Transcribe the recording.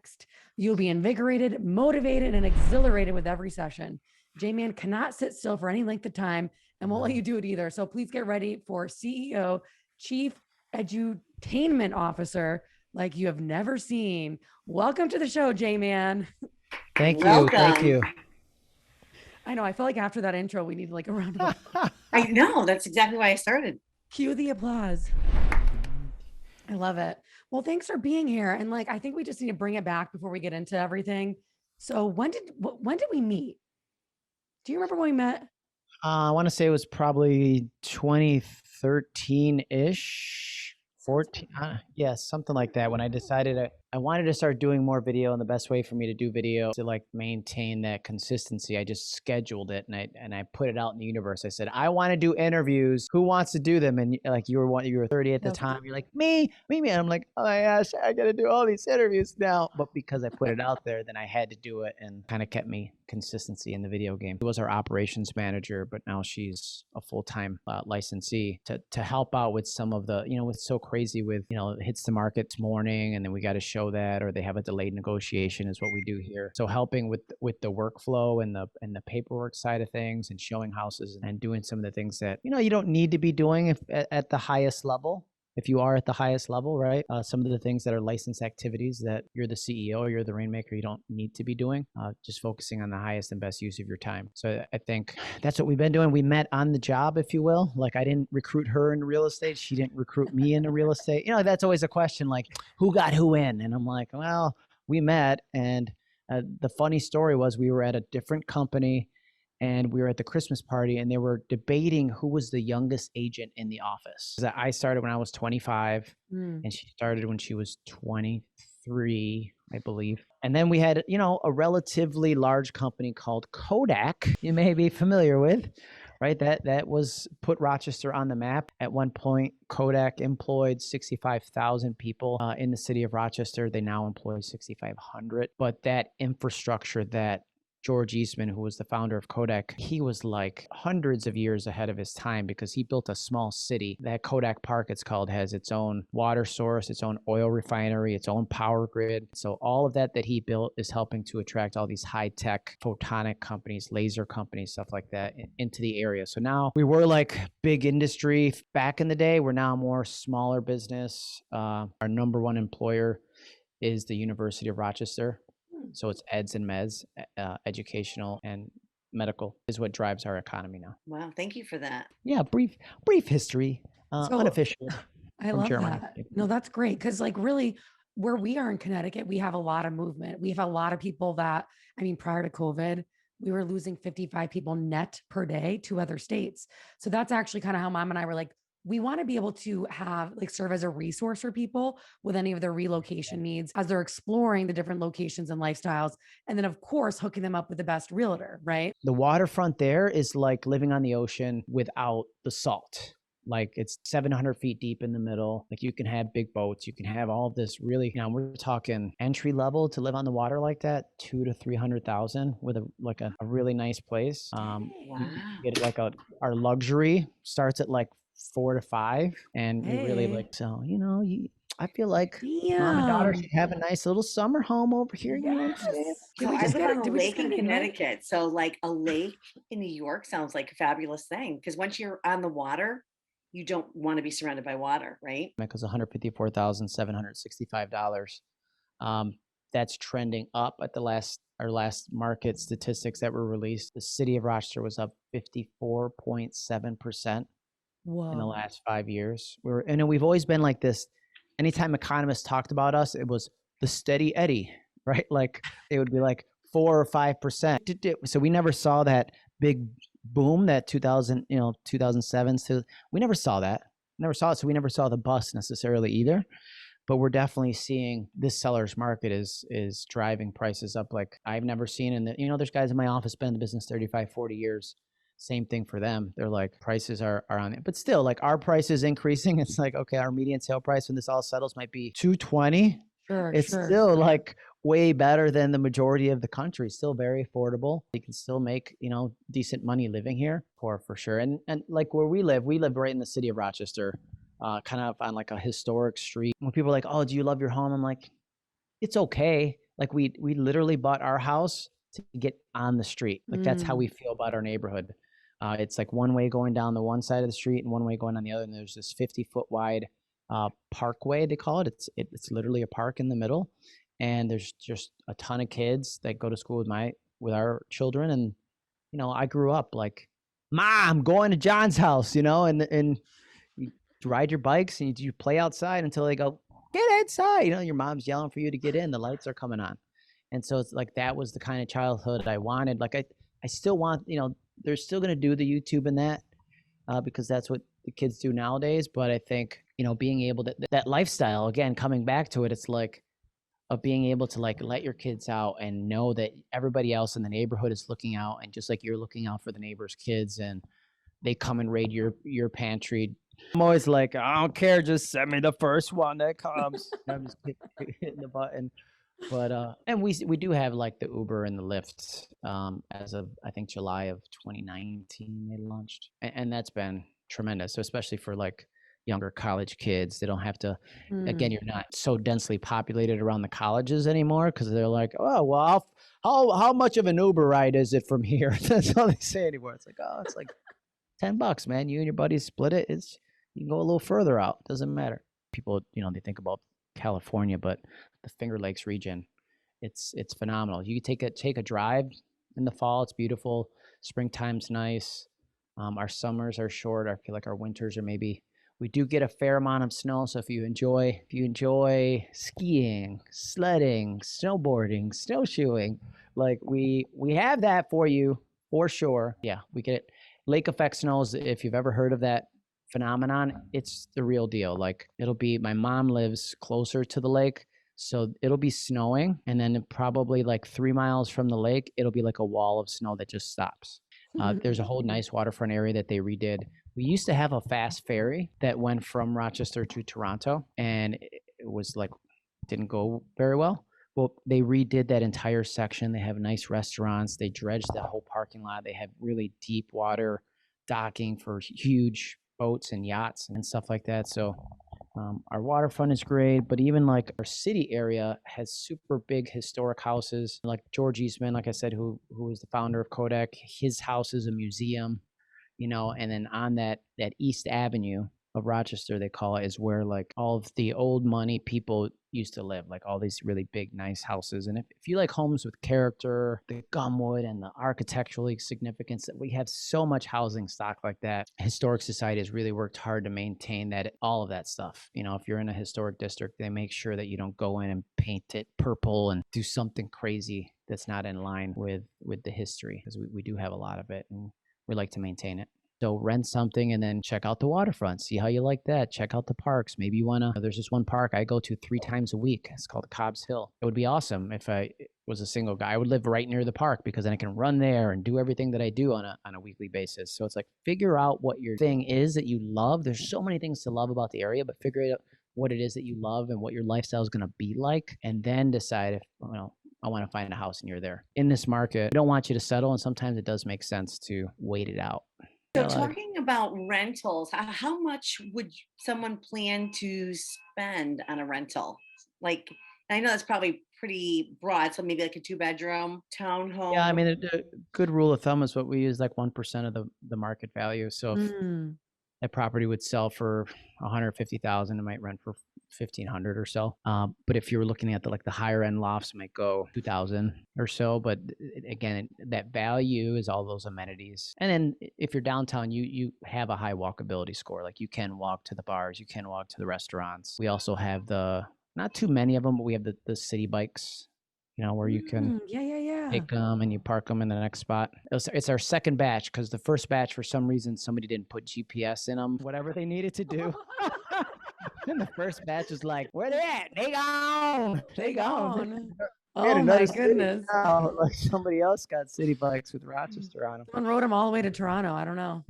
next. You'll be invigorated, motivated, and exhilarated with every session. JMan cannot sit still for any length of time and won't let you do it either. So please get ready for CEO, Chief Edutainment Officer, like you have never seen. Welcome to the show, JMan. Thank you. Thank you. I know. I felt like after that intro, we need like a round of applause. I know. That's exactly why I started. Cue the applause. I love it. Well, thanks for being here. And like, I think we just need to bring it back before we get into everything. So when did we meet? Do you remember when we met? I want to say it was probably 2013-ish. 14, yes, something like that. When I decided I wanted to start doing more video, and the best way for me to do video to like maintain that consistency, I just scheduled it and I put it out in the universe. I said, I want to do interviews. Who wants to do them? And like you were 30 at the time. You're like, me. And I'm like, oh my gosh, I got to do all these interviews now. But because I put it out there, then I had to do it, and kind of kept me consistency in the video game. She was our operations manager, but now she's a full-time licensee to help out with some of the, it's so crazy with, it hits the market this morning and then we got to show that, or they have a delayed negotiation is what we do here. So helping with the workflow and the paperwork side of things, and showing houses and doing some of the things that, you don't need to be doing at the highest level. If you are at the highest level, right? Some of the things that are licensed activities that you're the CEO or you're the rainmaker, you don't need to be doing, just focusing on the highest and best use of your time. So I think that's what we've been doing. We met on the job, if you will. Like I didn't recruit her into real estate. She didn't recruit me into real estate. That's always a question, like who got who in? And I'm like, well, we met. And the funny story was we were at a different company, and we were at the Christmas party, and they were debating who was the youngest agent in the office. I started when I was 25, and she started when she was 23, I believe. And then we had, a relatively large company called Kodak, you may be familiar with, right? That was put Rochester on the map. At one point, Kodak employed 65,000 people in the city of Rochester. They now employ 6,500. But that infrastructure that George Eastman, who was the founder of Kodak, he was like hundreds of years ahead of his time, because he built a small city. That Kodak Park, it's called, has its own water source, its own oil refinery, its own power grid. So all of that he built is helping to attract all these high-tech photonic companies, laser companies, stuff like that into the area. So now we were like big industry back in the day. We're now more smaller business. Our number one employer is the University of Rochester. So it's Eds and Meds, educational and medical is what drives our economy now. Wow, thank you for that. Yeah, brief history, unofficial. I love Germany. That. No, that's great, because like really, where we are in Connecticut, we have a lot of movement. We have a lot of people that, prior to COVID, we were losing 55 people net per day to other states. So that's actually kind of how Mom and I were like, we want to be able to have serve as a resource for people with any of their relocation needs as they're exploring the different locations and lifestyles. And then of course, hooking them up with the best realtor, right? The waterfront there is like living on the ocean without the salt. Like it's 700 feet deep in the middle. Like you can have big boats. You can have all of this really, we're talking entry level to live on the water like that, 200,000 to 300,000 with a really nice place. Wow. You get like our luxury starts at like 4 to 5, and we really like, so I feel like mom and daughter should have a nice little summer home over here. You know what I'm saying? So I live on a lake in Connecticut. So like a lake in New York sounds like a fabulous thing, because once you're on the water, you don't want to be surrounded by water, right? It was $154,765. That's trending up at our last market statistics that were released. The city of Rochester was up 54.7%. Whoa. In the last 5 years. We've always been like this. Anytime economists talked about us, it was the steady Eddie, right? Like it would be like 4 or 5%. So we never saw that big boom that 2007. So we never saw that. So we never saw the bust necessarily either. But we're definitely seeing this seller's market is driving prices up like I've never seen. And there's guys in my office been in the business 35, 40 years. Same thing for them. They're like, prices are on it. But still, like our price is increasing. It's like, okay, our median sale price when this all settles might be $220. It's still like way better than the majority of the country. Still very affordable. You can still make, decent money living here for sure. And like where we live right in the city of Rochester, kind of on like a historic street. When people are like, oh, do you love your home? I'm like, it's okay. like we literally bought our house to get on the street. Like that's how we feel about our neighborhood. It's like one way going down the one side of the street and one way going on the other. And there's this 50-foot wide parkway, they call it. It's literally a park in the middle. And there's just a ton of kids that go to school with our children. And, you know, I grew up like, Mom, going to John's house, you know, and you ride your bikes and you play outside until they go, get inside. You know, your mom's yelling for you to get in. The lights are coming on. And so it's like, that was the kind of childhood I wanted. Like I still want, you know, they're still going to do the YouTube and that because that's what the kids do nowadays. But I think, you know, being able to, that lifestyle, again, coming back to it, it's like of being able to like let your kids out and know that everybody else in the neighborhood is looking out. And just like you're looking out for the neighbor's kids and they come and raid your pantry. I'm always like, I don't care, just send me the first one that comes. I'm just hitting the button. But and we do have like the Uber and the Lyft as of I think July of 2019 they launched, and that's been tremendous. So especially for like younger college kids, they don't have to. Again, you're not so densely populated around the colleges anymore because they're like, oh well, how much of an Uber ride is it from here? That's all they say anymore. It's like, oh, it's like $10, man. You and your buddies split it. You can go a little further out. Doesn't matter. People, you know, they think about California, but the Finger Lakes region, it's phenomenal. You take a drive in the fall. It's beautiful. Springtime's nice. Our summers are short. I feel like our winters are maybe. We do get a fair amount of snow. So if you enjoy skiing, sledding, snowboarding, snowshoeing, like we have that for you for sure. Yeah, we get it. Lake effect snows. If you've ever heard of that phenomenon, it's the real deal. Like it'll be, my mom lives closer to the lake, so it'll be snowing and then probably like 3 miles from the lake it'll be like a wall of snow that just stops. There's a whole nice waterfront area that they redid. We used to have a fast ferry that went from Rochester to Toronto, and it was like didn't go very well. Well, they redid that entire section. They have nice restaurants. They dredged that whole parking lot. They have really deep water docking for huge boats and yachts and stuff like that. So our waterfront is great, but even like our city area has super big historic houses. Like George Eastman, like I said, who was the founder of Kodak, his house is a museum, you know, and then on that East Avenue of Rochester, they call it, is where like all of the old money people used to live, like all these really big, nice houses. And if you like homes with character, the gumwood and the architectural significance, that we have so much housing stock like that. Historic Society has really worked hard to maintain that, all of that stuff. You know, if you're in a historic district, they make sure that you don't go in and paint it purple and do something crazy that's not in line with the history, because we do have a lot of it and we like to maintain it. So rent something and then check out the waterfront. See how you like that. Check out the parks. Maybe you want to, there's this one park I go to 3 times a week. It's called Cobb's Hill. It would be awesome if I was a single guy. I would live right near the park because then I can run there and do everything that I do on a weekly basis. So it's like, figure out what your thing is that you love. There's so many things to love about the area, but figure out what it is that you love and what your lifestyle is going to be like. And then decide if, you know, I want to find a house and you're there. In this market, I don't want you to settle. And sometimes it does make sense to wait it out. So talking about rentals, how much would someone plan to spend on a rental? Like, I know that's probably pretty broad, so maybe like a 2-bedroom townhome. Yeah, I mean, a good rule of thumb is what we use, like 1% of the market value. So if that property would sell for $150,000, it might rent for $1,500 or so. But if you were looking at the higher end lofts, it might go $2,000 or so. But again, that value is all those amenities. And then if you're downtown, you have a high walkability score. Like you can walk to the bars, you can walk to the restaurants. We also have not too many of them, but we have the city bikes, you know, where you can take them and you park them in the next spot. It's our second batch because the first batch, for some reason, somebody didn't put GPS in them, whatever they needed to do. And the first batch was like, where they at? They gone. They gone. Oh my goodness. Like somebody else got city bikes with Rochester on them. Someone rode them all the way to Toronto. I don't know.